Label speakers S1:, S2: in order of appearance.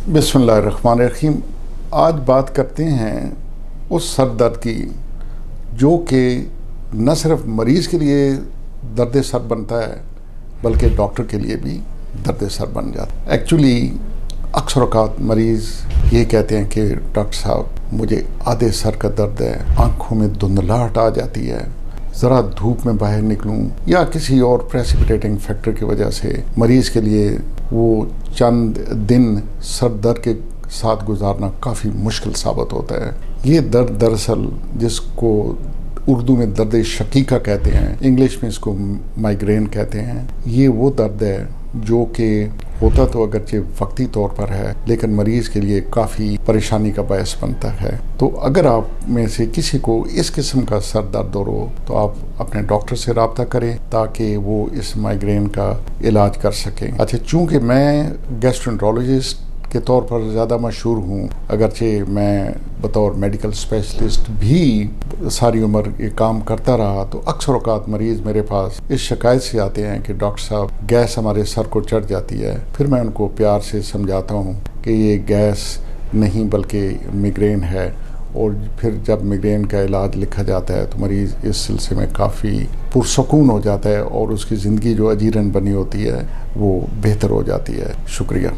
S1: बिस्मिल्लाहिर्रहमानिर्रहीम। आज बात करते हैं उस सर दर्द की जो कि न सिर्फ मरीज़ के लिए दर्द सर बनता है बल्कि डॉक्टर के लिए भी दर्द सर बन जाता है। एक्चुअली अक्सर औक़ात मरीज़ ये कहते हैं कि डॉक्टर साहब मुझे आधे सर का दर्द है, आँखों में धुंधलाहट आ जाती है, ज़रा धूप में बाहर निकलूं या किसी और प्रेसिपिटेटिंग फैक्टर की वजह से मरीज़ के लिए वो चंद दिन सर दर्द के साथ गुजारना काफ़ी मुश्किल साबित होता है। ये दर्द दरअसल जिसको उर्दू में दर्द शकीका कहते हैं, इंग्लिश में इसको माइग्रेन कहते हैं, ये वो दर्द है जो कि होता तो अगरचे वक्ती तौर पर है लेकिन मरीज़ के लिए काफ़ी परेशानी का बायस बनता है। तो अगर आप में से किसी को इस किस्म का सर दर्द हो तो आप अपने डॉक्टर से रब्ता करें ताकि वो इस माइग्रेन का इलाज कर सकें। अच्छा, चूँकि मैं गैस्ट्रोएंटरोलॉजिस्ट के तौर पर ज़्यादा मशहूर हूँ, अगरचे मैं बतौर मेडिकल स्पेशलिस्ट भी सारी उम्र ये काम करता रहा, तो अक्सर औक़ात मरीज़ मेरे पास इस शिकायत से आते हैं कि डॉक्टर साहब गैस हमारे सर को चढ़ जाती है। फिर मैं उनको प्यार से समझाता हूँ कि ये गैस नहीं बल्कि मिग्रेन है, और फिर जब मिग्रेन का इलाज लिखा जाता है तो मरीज़ इस सिलसिले में काफ़ी पुरसकून हो जाता है और उसकी ज़िंदगी जो अजीरन बनी होती है वो बेहतर हो जाती है। शुक्रिया।